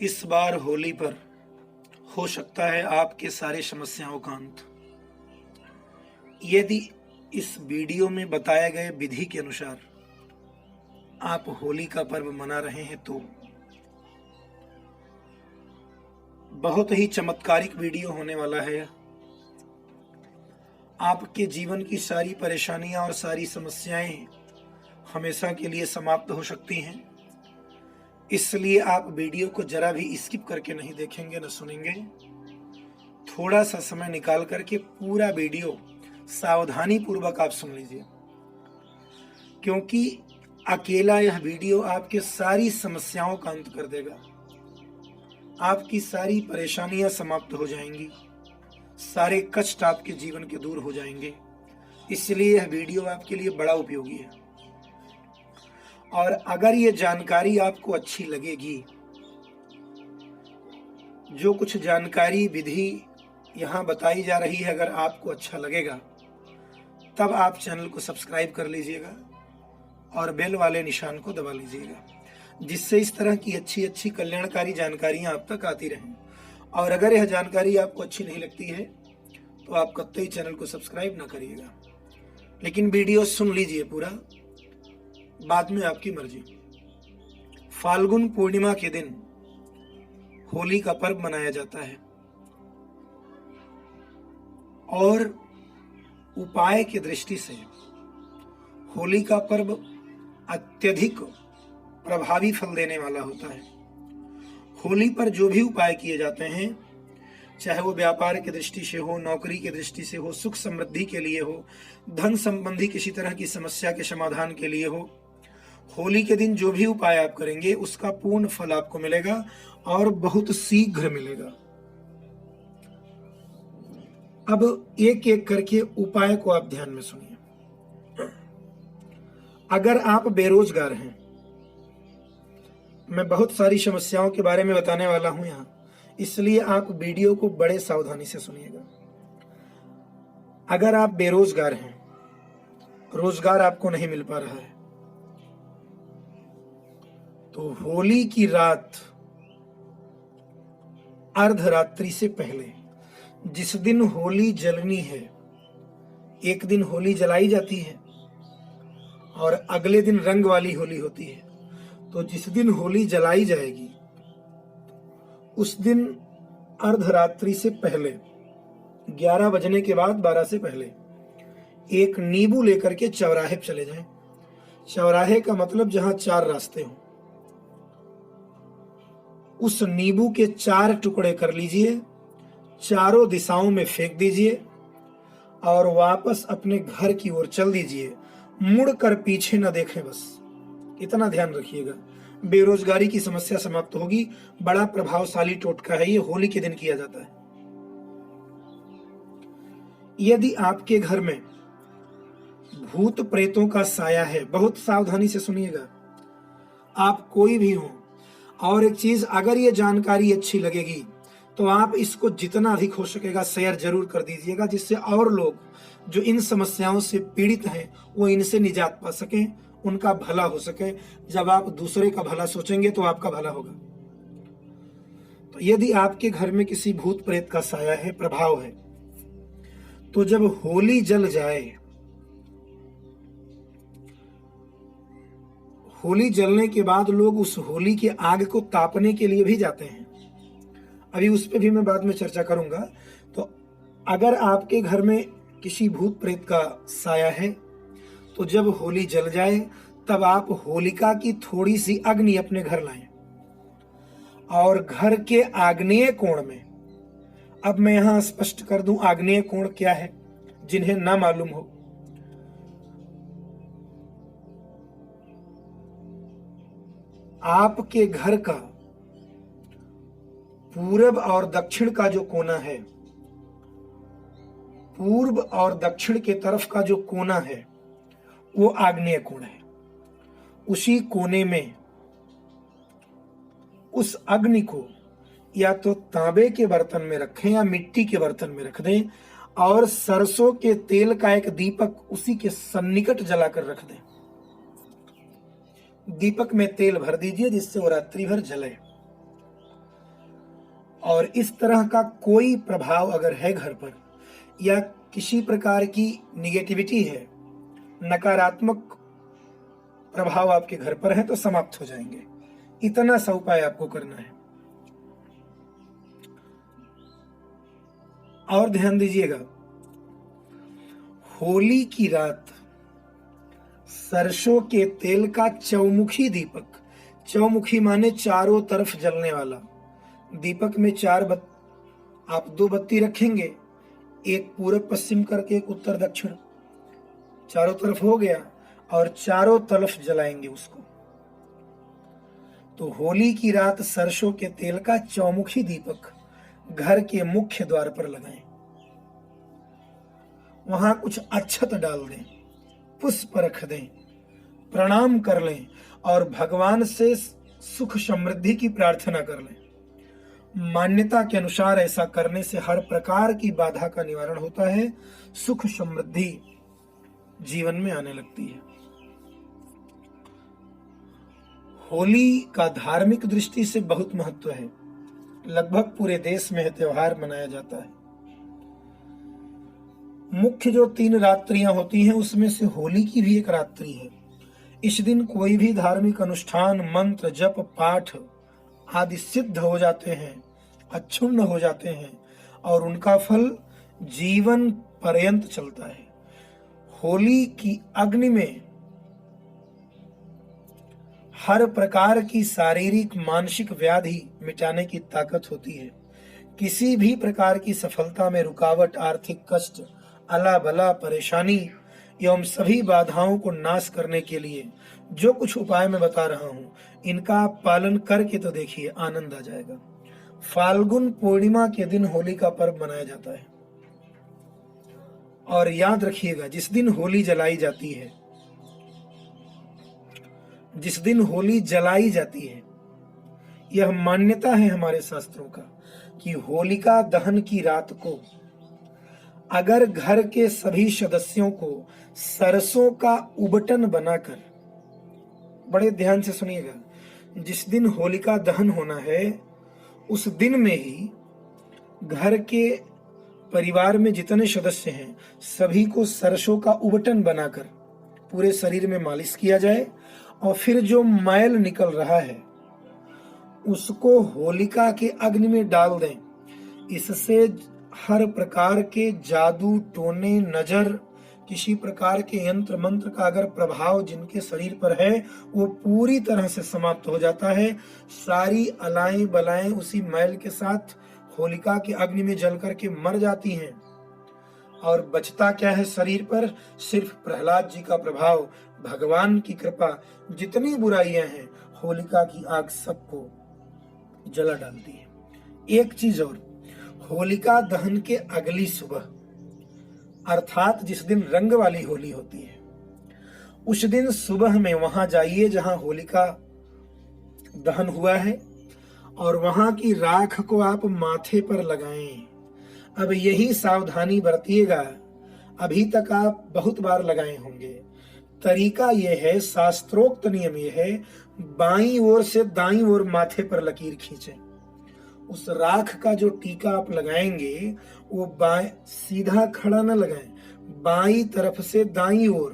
इस बार होली पर हो सकता है आपके सारे समस्याओं का अंत। यदि इस वीडियो में बताए गए विधि के अनुसार आप होली का पर्व मना रहे हैं तो बहुत ही चमत्कारिक वीडियो होने वाला है। आपके जीवन की सारी परेशानियां और सारी समस्याएं हमेशा के लिए समाप्त हो सकती हैं। इसलिए आप वीडियो को जरा भी स्किप करके नहीं देखेंगे न सुनेंगे। थोड़ा सा समय निकाल करके पूरा वीडियो सावधानी पूर्वक आप सुन लीजिए, क्योंकि अकेला यह वीडियो आपके सारी समस्याओं का अंत कर देगा। आपकी सारी परेशानियां समाप्त हो जाएंगी, सारे कष्ट आपके जीवन के दूर हो जाएंगे। इसलिए यह वीडियो आपके लिए बड़ा उपयोगी है। और अगर ये जानकारी आपको अच्छी लगेगी, जो कुछ जानकारी विधि यहाँ बताई जा रही है, अगर आपको अच्छा लगेगा तब आप चैनल को सब्सक्राइब कर लीजिएगा और बेल वाले निशान को दबा लीजिएगा, जिससे इस तरह की अच्छी अच्छी कल्याणकारी जानकारियां आप तक आती रहें। और अगर यह जानकारी आपको अच्छी नहीं लगती है तो आप कतई चैनल को सब्सक्राइब ना करिएगा, लेकिन वीडियो सुन लीजिए पूरा, बाद में आपकी मर्जी। फाल्गुन पूर्णिमा के दिन होली का पर्व मनाया जाता है और उपाय की दृष्टि से होली का पर्व अत्यधिक प्रभावी फल देने वाला होता है। होली पर जो भी उपाय किए जाते हैं, चाहे वो व्यापार की दृष्टि से हो, नौकरी की दृष्टि से हो, सुख समृद्धि के लिए हो, धन संबंधी किसी तरह की समस्या के समाधान के लिए हो, होली के दिन जो भी उपाय आप करेंगे उसका पूर्ण फल आपको मिलेगा और बहुत शीघ्र मिलेगा। अब एक एक करके उपाय को आप ध्यान में सुनिए। अगर आप बेरोजगार हैं, मैं बहुत सारी समस्याओं के बारे में बताने वाला हूं यहां, इसलिए आप वीडियो को बड़े सावधानी से सुनिएगा। अगर आप बेरोजगार हैं, रोजगार आपको नहीं मिल पा रहा है, तो होली की रात अर्धरात्रि से पहले, जिस दिन होली जलनी है, एक दिन होली जलाई जाती है और अगले दिन रंग वाली होली होती है। तो जिस दिन होली जलाई जाएगी उस दिन अर्धरात्रि से पहले 11 बजने के बाद 12 से पहले एक नींबू लेकर के चौराहे पर चले जाएं। चौराहे का मतलब जहां 4 रास्ते हों, उस नींबू के 4 टुकड़े कर लीजिए, चारों दिशाओं में फेंक दीजिए और वापस अपने घर की ओर चल दीजिए। मुड़कर पीछे न देखें, बस इतना ध्यान रखिएगा। बेरोजगारी की समस्या समाप्त होगी। बड़ा प्रभावशाली टोटका है ये, होली के दिन किया जाता है। यदि आपके घर में भूत प्रेतों का साया है, बहुत सावधानी से सुनिएगा, आप कोई भी हो। और एक चीज, अगर ये जानकारी अच्छी लगेगी तो आप इसको जितना अधिक हो सकेगा शेयर जरूर कर दीजिएगा, जिससे और लोग जो इन समस्याओं से पीड़ित हैं वो इनसे निजात पा सकें, उनका भला हो सके। जब आप दूसरे का भला सोचेंगे तो आपका भला होगा। तो यदि आपके घर में किसी भूत प्रेत का साया है, प्रभाव है, तो जब होली जल जाए, होली जलने के बाद लोग उस होली की आग को तापने के लिए भी जाते हैं। अभी उस पर भी मैं बाद में चर्चा करूंगा। तो अगर आपके घर में किसी भूत प्रेत का साया है, तो जब होली जल जाए तब आप होलिका की थोड़ी सी अग्नि अपने घर लाएं और घर के आग्नेय कोण में, अब मैं यहां स्पष्ट कर दूं आग्नेय कोण क्या है, जिन्हें ना मालूम हो, आपके घर का पूर्व और दक्षिण का जो कोना है, पूर्व और दक्षिण के तरफ का जो कोना है वो आग्नेय कोण है। उसी कोने में उस अग्नि को या तो तांबे के बर्तन में रखें या मिट्टी के बर्तन में रख दें और सरसों के तेल का एक दीपक उसी के सन्निकट जलाकर रख दें। दीपक में तेल भर दीजिए जिससे वो रात्रि भर जले। और इस तरह का कोई प्रभाव अगर है घर पर या किसी प्रकार की निगेटिविटी है, नकारात्मक प्रभाव आपके घर पर है, तो समाप्त हो जाएंगे। इतना सा उपाय आपको करना है। और ध्यान दीजिएगा, होली की रात सरसों के तेल का चौमुखी दीपक, चौमुखी माने चारों तरफ जलने वाला दीपक में आप 2 बत्ती रखेंगे, एक पूरब पश्चिम करके एक उत्तर दक्षिण, चारों तरफ हो गया, और चारों तरफ जलाएंगे उसको। तो होली की रात सरसों के तेल का चौमुखी दीपक घर के मुख्य द्वार पर लगाएं। वहां कुछ अक्षत डाल दें, पुष्प रख दें, प्रणाम कर लें और भगवान से सुख समृद्धि की प्रार्थना कर लें। मान्यता के अनुसार ऐसा करने से हर प्रकार की बाधा का निवारण होता है, सुख समृद्धि जीवन में आने लगती है। होली का धार्मिक दृष्टि से बहुत महत्व है। लगभग पूरे देश में त्योहार मनाया जाता है। मुख्य जो 3 रात्रियां होती हैं उसमें से होली की भी एक रात्रि है। इस दिन कोई भी धार्मिक अनुष्ठान, मंत्र, जप, पाठ आदि सिद्ध हो जाते हैं, अच्छुण्ण हो जाते हैं और उनका फल जीवन पर्यंत चलता है। होली की अग्नि में हर प्रकार की शारीरिक मानसिक व्याधि मिटाने की ताकत होती है। किसी भी प्रकार की सफलता में रुकावट, आर्थिक कष्ट, अला बला, परेशानी एवं सभी बाधाओं को नाश करने के लिए जो कुछ उपाय मैं बता रहा हूं, इनका आप पालन करके तो देखिए, आनंद आ जाएगा। फाल्गुन पूर्णिमा के दिन होली का पर्व मनाया जाता है। और याद रखिएगा, जिस दिन होली जलाई जाती है, जिस दिन होली जलाई जाती है, यह मान्यता है हमारे शास्त्रों का कि होलिका दहन की रात को अगर घर के सभी सदस्यों को सरसों का उबटन बनाकर, बड़े ध्यान से सुनिएगा, जिस दिन होलिका दहन होना है उस दिन में ही घर के परिवार में जितने सदस्य हैं सभी को सरसों का उबटन बनाकर पूरे शरीर में मालिश किया जाए और फिर जो मैल निकल रहा है उसको होलिका के अग्नि में डाल दें। इससे हर प्रकार के जादू टोने, नजर, किसी प्रकार के यंत्र मंत्र का अगर प्रभाव जिनके शरीर पर है वो पूरी तरह से समाप्त हो जाता है। सारी अलाएं बलाएं उसी मैल के साथ होलिका के अग्नि में जल करके मर जाती हैं और बचता क्या है शरीर पर? सिर्फ प्रहलाद जी का प्रभाव, भगवान की कृपा। जितनी बुराइयां हैं होलिका की आग सबको जला डालती है। एक चीज और, होलिका दहन के अगली सुबह अर्थात जिस दिन रंग वाली होली होती है उस दिन सुबह में वहां जाइए जहां होलिका दहन हुआ है और वहां की राख को आप माथे पर लगाएं। अब यही सावधानी बरतिएगा, अभी तक आप बहुत बार लगाए होंगे। तरीका यह है, शास्त्रोक्त नियम यह है, बाईं ओर से दाईं ओर माथे पर लकीर खींचें। उस राख का जो टीका आप लगाएंगे वो सीधा खड़ा न लगाएं, बाईं तरफ से दाईं ओर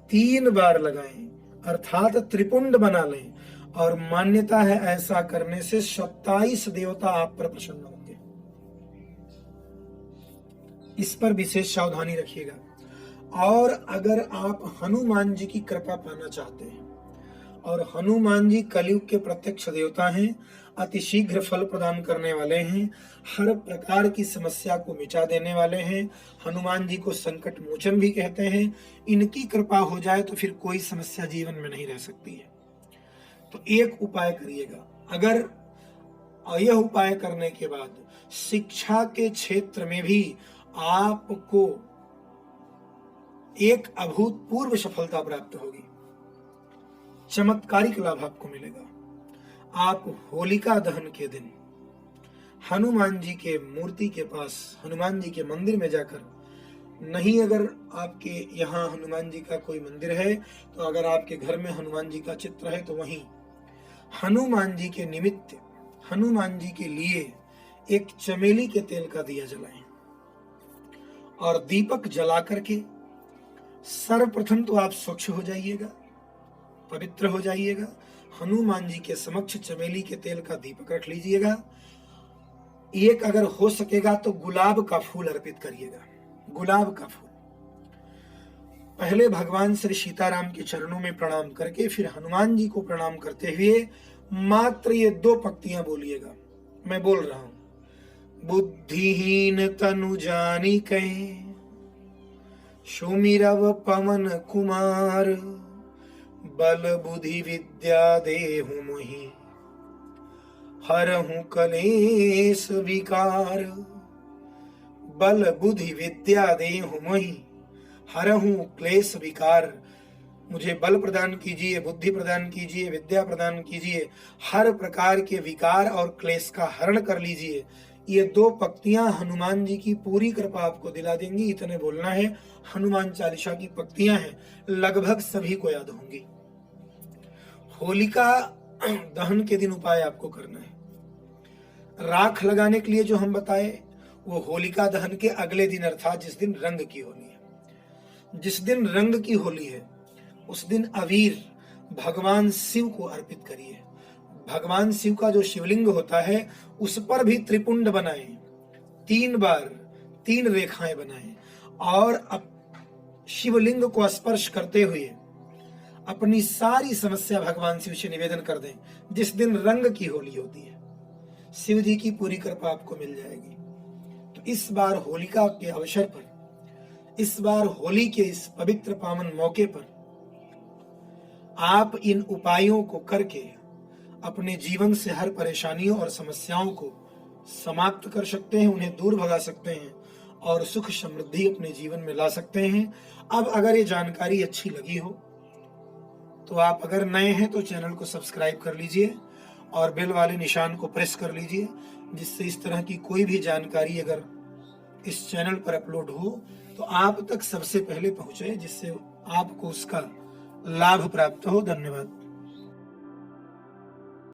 3 बार लगाएं, अर्थात त्रिपुंड बना लें। और मान्यता है ऐसा करने से 27 देवता आप पर प्रसन्न होंगे। इस पर विशेष सावधानी रखिएगा। और अगर आप हनुमान जी की कृपा पाना चाहते हैं, और हनुमान जी कलयुग के प्रत्यक्ष देवता हैं, अति शीघ्र फल प्रदान करने वाले हैं, हर प्रकार की समस्या को मिटा देने वाले हैं। हनुमान जी को संकट मोचन भी कहते हैं। इनकी कृपा हो जाए तो फिर कोई समस्या जीवन में नहीं रह सकती है। तो एक उपाय करिएगा। अगर यह उपाय करने के बाद शिक्षा के क्षेत्र में भी आपको एक अभूतपूर्व सफलता प्राप्त होगी, चमत्कारिक लाभ आपको मिलेगा। आप होलिका दहन के दिन हनुमान जी के मूर्ति के पास, हनुमान जी के मंदिर में जाकर, नहीं अगर आपके यहाँ हनुमान जी का कोई मंदिर है तो अगर आपके घर में हनुमान जी का चित्र है तो वहीं हनुमान जी के निमित्त हनुमान जी के लिए एक चमेली के तेल का दिया जलाएं और दीपक जला करके सर्वप्रथम तो आप स्वच्छ हो जाइएगा, पवित्र हो जाइएगा। हनुमान जी के समक्ष चमेली के तेल का दीपक रख लीजिएगा। एक अगर हो सकेगा तो गुलाब का फूल अर्पित करिएगा, गुलाब का फूल। पहले भगवान श्री सीताराम के चरणों में प्रणाम करके फिर हनुमान जी को प्रणाम करते हुए मात्र ये 2 पंक्तियां बोलिएगा। मैं बोल रहा हूं, बुद्धिहीन तनु जानी कहे सुमिरव पवन कुमार, बल बुद्धि विद्या देहु मोहि हरहु कलेश विकार। बल बुद्धि विद्या देहु मोहि हरहु क्लेश विकार। मुझे बल प्रदान कीजिए, बुद्धि प्रदान कीजिए, विद्या प्रदान कीजिए, हर प्रकार के विकार और क्लेश का हरण कर लीजिए। ये 2 पंक्तियां हनुमान जी की पूरी कृपा आपको दिला देंगी। इतने बोलना है। हनुमान चालीसा की पंक्तियां हैं, लगभग सभी को याद होंगी। होलिका दहन के दिन उपाय आपको करना है। राख लगाने के लिए जो हम बताए वो होलिका दहन के अगले दिन, अर्थात जिस दिन रंग की होली है। जिस दिन रंग की होली है उस दिन अबीर भगवान शिव को अर्पित करिए। भगवान शिव का जो शिवलिंग होता है उस पर भी त्रिपुंड बनाएं, 3 बार 3 रेखाएं बनाएं और शिवलिंग को स्पर्श करते हुए अपनी सारी समस्या भगवान शिव से निवेदन कर दें। जिस दिन रंग की होली होती है शिव जी की पूरी कृपा आपको मिल जाएगी। तो इस बार होलिका के अवसर पर, इस बार होली के इस पवित्र पावन मौके पर आप इन उपायों को करके अपने जीवन से हर परेशानियों और समस्याओं को समाप्त कर सकते हैं, उन्हें दूर भगा सकते हैं और सुख समृद्धि अपने जीवन में ला सकते हैं। अब अगर ये जानकारी अच्छी लगी हो तो आप अगर नए हैं तो चैनल को सब्सक्राइब कर लीजिए और बेल वाले निशान को प्रेस कर लीजिए, जिससे इस तरह की कोई भी जानकारी अगर इस चैनल पर अपलोड हो तो आप तक सबसे पहले पहुंचे, जिससे आपको उसका लाभ प्राप्त हो। धन्यवाद।